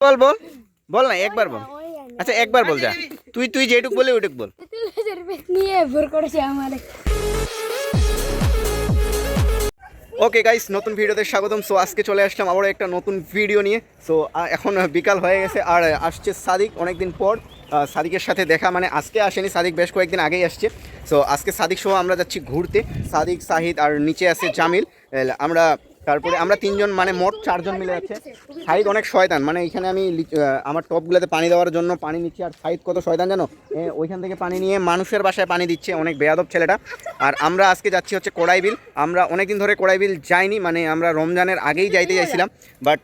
বল বল বল না একবার বল। আচ্ছা একবার বল যা, তুই তুই যেটুক বলে ওইটুক বল। ওকে গাইস, নতুন ভিডিওতে স্বাগতম। সো আজকে চলে আসলাম আবারও একটা নতুন ভিডিও নিয়ে। সো এখন বিকাল হয়ে গেছে আর আসছে সাদিক অনেকদিন পর। সাদিকের সাথে দেখা মানে আজকে আসেনি, সাদিক বেশ কয়েকদিন আগেই আসছে। সো আজকে সাদিক সহ আমরা যাচ্ছি ঘুরতে, সাদিক, সাহিদ আর নিচে আছে জামিল। আমরা তারপরে আমরা তিনজন মানে মোট চারজন মিলে যাচ্ছে। সাহিদ অনেক শয়তান, মানে এখানে আমি আমার টপগুলোতে পানি দেওয়ার জন্য পানি নিচ্ছি, আর সাহিদ কত শয়তান জানো, ওইখান থেকে পানি নিয়ে মানুষের বাসায় পানি দিচ্ছে, অনেক বেয়াদব ছেলেটা। আর আমরা আজকে যাচ্ছি হচ্ছে কোড়াইবিল। আমরা অনেকদিন ধরে কোড়াইবিল যাইনি, মানে আমরা রমজানের আগেই যাইতে চাইছিলাম, বাট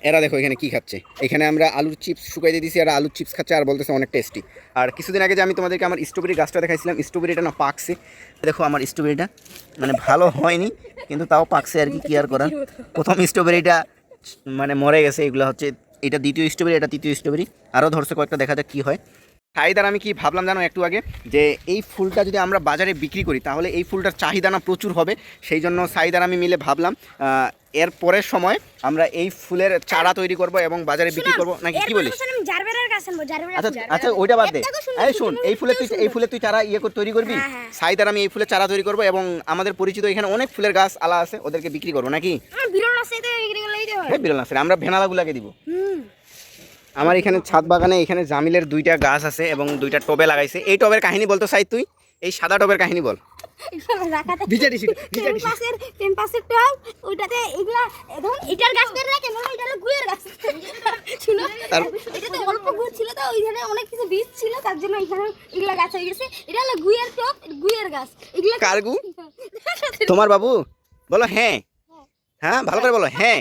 এরা দেখো এখানে কি খাচ্ছে। এখানে আমরা আলুর চিপস শুকাইতে দিয়েছি, আর আলুর চিপস খাচ্ছে আর বলতেছে অনেক টেস্টি। আর কিছুদিন আগে যে আমি তোমাদেরকে আমার স্ট্রবেরি গাছটা দেখাইছিলাম, স্ট্রবেরিটা না পাকছে। দেখো আমার স্ট্রবেরিটা মানে ভালো হয়নি, কিন্তু তাও পাকছে আর কি আর করার। প্রথম স্ট্রবেরিটা মানে মরে গেছে, এগুলো হচ্ছে এটা দ্বিতীয় স্ট্রবেরি, এটা তৃতীয় স্ট্রবেরি। আরও ধরছে কয়েকটা, দেখা যাক কী হয়। সাইদ আর আমি কি ভাবলাম জানো একটু আগে, যে এই ফুলটা যদি আমরা বাজারে বিক্রি করি তাহলে এই ফুলটার চাহিদা না প্রচুর হবে। সেই জন্য সাইদ আর আমি মিলে ভাবলাম এর পরের সময় আমরা এই ফুলের চারা তৈরি করব এবং বাজারে বিক্রি করব, নাকি কি বলিস? আচ্ছা আচ্ছা ওইটা বাদ দে। এই শোন, এই ফুলের তুই চারা তৈরি করবি, সাইদ আর আমি এই ফুলের চারা তৈরি করব এবং আমাদের পরিচিত এখানে অনেক ফুলের গাছ আলা আছে, ওদেরকে বিক্রি করবো নাকি? বিরল আছে, আমরা ভেনালাগুলাকে দিব। আমার এখানে ছাদ বাগানে এখানে জামিলের 2টা গাছ আছে এবং 2টা টবে লাগাইছে। এই টবের কাহিনী বলতো সাইদ, তুই এই সাদা টবের কাহিনী বল। তোমার বাবু বলো হ্যাঁ হ্যাঁ, ভালো করে বলো হ্যাঁ।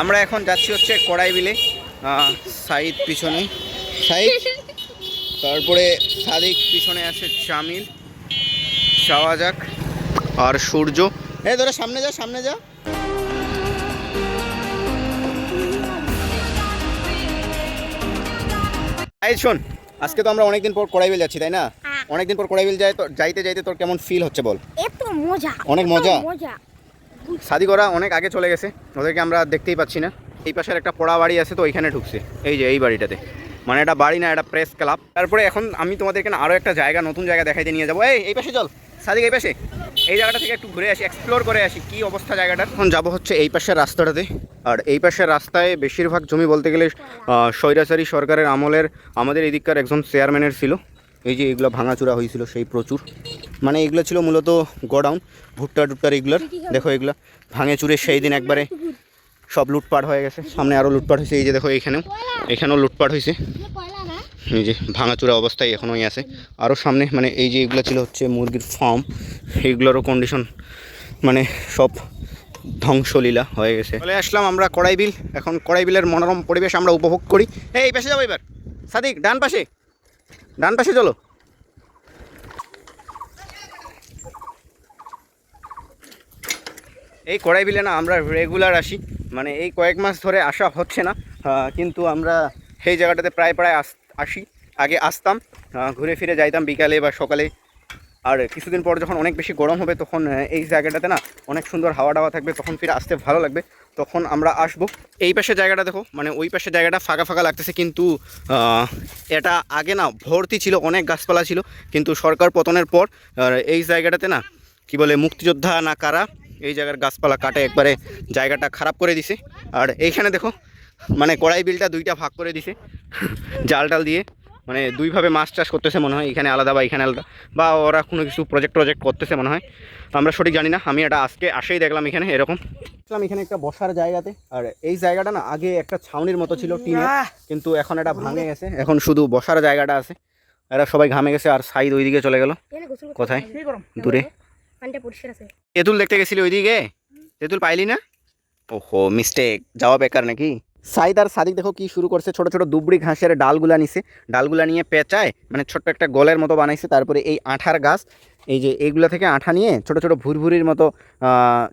আমরা এখন যাচ্ছি হচ্ছে কোড়াইবিলে। সাইদ পিছনে, সাইদ, তারপরে সাদিক পিছনে আছে জামিল, শাওয়াজাক আর সূর্য। এই ধরে সামনে যা, সামনে যা। এই শোন, আজকে তো আমরা অনেকদিন পর কোড়াইবিল যাচ্ছি তাই না? অনেকদিন পর কোড়াইবিল যাইতে যাইতে তোর কেমন ফিল হচ্ছে বল? এত মজা, অনেক মজা। সাদিক ওরা অনেক আগে চলে গেছে, ওদেরকে আমরা দেখতেই পাচ্ছি না। এই পাশের একটা পোড়া বাড়ি আছে, তো ওইখানে ঢুকছে, এই যে এই বাড়িটাতে, মানে এটা বাড়ি না, এটা প্রেস ক্লাব। তারপরে এখন আমি তোমাদেরকে আরও একটা জায়গা, নতুন জায়গা দেখাইতে নিয়ে যাবো। এই পাশে চল সাদিক, এই পাশে, এই জায়গাটা থেকে একটু ঘুরে আসি, এক্সপ্লোর করে আসি কী অবস্থা জায়গাটার। এখন যাবো হচ্ছে এই পাশের রাস্তাটাতে। আর এই পাশের রাস্তায় বেশিরভাগ জমি বলতে গেলে স্বৈরাচারী সরকারের আমলের আমাদের এদিককার একজন চেয়ারম্যানের ছিল। এই যে এগুলো ভাঙাচুরা হয়েছিল সেই প্রচুর, মানে এগুলো ছিল মূলত গোডাউন, ভুট্টা টুট্টার এগুলোর। দেখো এগুলো ভাঙে চুরে সেই দিন একবারে সব লুটপাট হয়ে গেছে। সামনে আরও লুটপাট হয়েছে, এই যে দেখো এখানেও লুটপাট হয়েছে। এই যে ভাঙাচুরা অবস্থায় এখনোই আছে। আরও সামনে মানে এই যে এগুলো ছিল হচ্ছে মুরগির ফার্ম, এইগুলোরও কন্ডিশন মানে সব ধ্বংসলীলা হয়ে গেছে। চলে আসলাম আমরা কোড়াইবিল। এখন কোড়াইবিলের মনোরম পরিবেশ আমরা উপভোগ করি। এই পাশে যাবো এবার সাদিক, ডান পাশে, ডান পাশে চলো। এই কোড়াইবিলে না আমরা রেগুলার আসি, মানে এই কয়েক মাস ধরে আসা হচ্ছে না, কিন্তু আমরা সেই জায়গাটাতে প্রায় আসি। আগে আসতাম, ঘুরে ফিরে যাইতাম বিকালে বা সকালে। আর কিছুদিন পর যখন অনেক বেশি গরম হবে তখন এই জায়গাটাতে না অনেক সুন্দর হাওয়া টাওয়া থাকবে, তখন ফিরে আসতে ভালো লাগবে, তখন আমরা আসবো। এই পাশে জায়গাটা দেখো, মানে ওই পাশে জায়গাটা ফাঁকা ফাঁকা লাগতেছে, কিন্তু এটা আগে না ভর্তি ছিল, অনেক গাছপালা ছিল, কিন্তু সরকার পতনের পর এই জায়গাটাতে না কি বলে মুক্তিযোদ্ধা না কারা এই জায়গার গাছপালা কাটে একবারে জায়গাটা খারাপ করে দিছে। আর এইখানে দেখো মানে কোড়াইবিলটা 2টা ভাগ করে দিছে জাল টাল দিয়ে, মানে 2ভাবে মাছ চাষ করতেছে মনে হয়, এখানে আলাদা বা এখানে আলাদা, বা ওরা কোনো কিছু প্রজেক্ট করতেছে মনে হয়, আমরা সঠিক জানি না। আমি এটা আজকে আসেই দেখলাম এখানে এরকম, এখানে একটা বসার জায়গাতে। আর এই জায়গাটা না আগে একটা ছাউনির মতো ছিল টিনের, কিন্তু এখন এটা ভাঙে গেছে, এখন শুধু বসার জায়গাটা আছে। এরা সবাই ঘামে গেছে, আর সাইদ ওইদিকে চলে গেল। কোথায়? দূরে তেঁতুল দেখতে গেছিলি ওইদিকে, তেঁতুল পাইলি না? ওহো মিস্টেক, যাওয়া বেকার নাকি? সাইদ আর সাদিক দেখো কি শুরু করছে, ছোট ছোট দুবড়ি ঘাসের ডালগুলা নিছে, ডালগুলা নিয়ে পেঁচায় মানে ছোট্ট একটা গলের মতো বানাইছে। তারপরে এই আঠার গাছ, এই যে এইগুলো থেকে আঠা নিয়ে ছোট ছোট ভুরভুরির মতো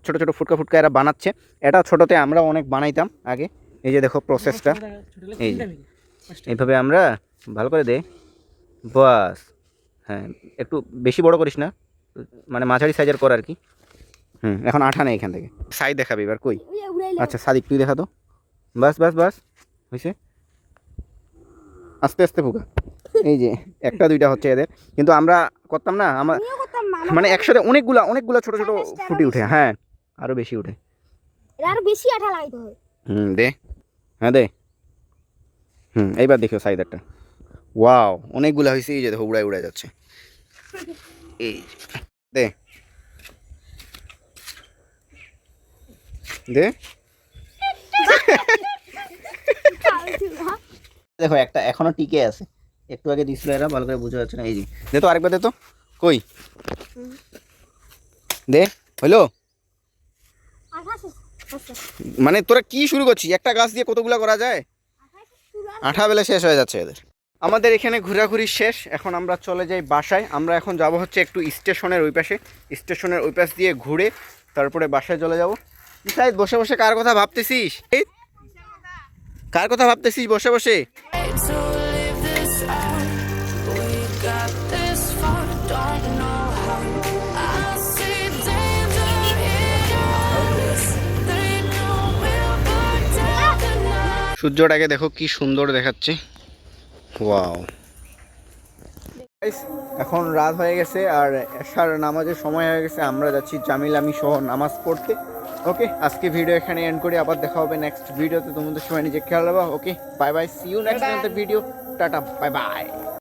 ছোট ছোট ফুটকা ফুটকা এরা বানাচ্ছে। এটা ছোটোতে আমরা অনেক বানাইতাম আগে। এই যে দেখো প্রসেসটা, এই এইভাবে আমরা ভালো করে বাস। হ্যাঁ, একটু বেশি বড় করিস না, মানে মাঝারি সাইজের কর আর কি। এখন আঠা নেই এখান থেকে। সাইড দেখাবি এবার কই? আচ্ছা সাদিক তুই দেখা তো। বাস বাস বাস, হয়েছে। আস্তে আস্তে ফুকা। এই যে একটা দুইটা হচ্ছে এদের, কিন্তু আমরা করতাম না, আমার মানে একসাথে অনেকগুলা ছোট ছোট ফুটি উঠে। হ্যাঁ, আরো বেশি উঠে। আরো বেশি আঠা লাগাইতে হয়। দে। হ্যাঁ দে। এইবার দেখো সাইদারটা। ওয়াও, অনেকগুলা হয়েছে। এই যে দেখো উড়ায় যাচ্ছে। এই দে দে। দেখো একটা এখনো টিকে আছে, একটু আগে দিছিল এরা, ভালো করে বোঝা যাচ্ছে না। এই যে দে তো, আরেকবার দে তো। কই দে, হইলো? মানে তোরা কি শুরু করছিস? একটা গাছ দিয়ে কতগুলা করা যায়? আঠা বেলে শেষ হয়ে যাচ্ছে এদের। আমাদের এখানে ঘোরাঘুরি শেষ, এখন আমরা চলে যাই বাসায়। আমরা এখন যাব হচ্ছে একটু স্টেশনের ওই পাশে, স্টেশনের ওই পাশ দিয়ে ঘুরে তারপরে বাসায় চলে যাব। ইসাইদ, বসে বসে কার কথা ভাবতেছিস? কার কথা ভাবতেছিস বসে বসে? সূর্যটাকে দেখো কি সুন্দর দেখাচ্ছে। ওয়াও। এখন রাত হয়ে গেছে আর এশার নামাজের সময় হয়ে গেছে। আমরা যাচ্ছি জামিল আমি সহ নামাজ পড়তে। ওকে, আজকে ভিডিও এখানে এন্ড করি, আবার দেখা হবে নেক্সট ভিডিওতে। তোমাদের সময় নিজে খেয়াল রাখবা। Okay, bye bye, see you next video. Tata, bye by.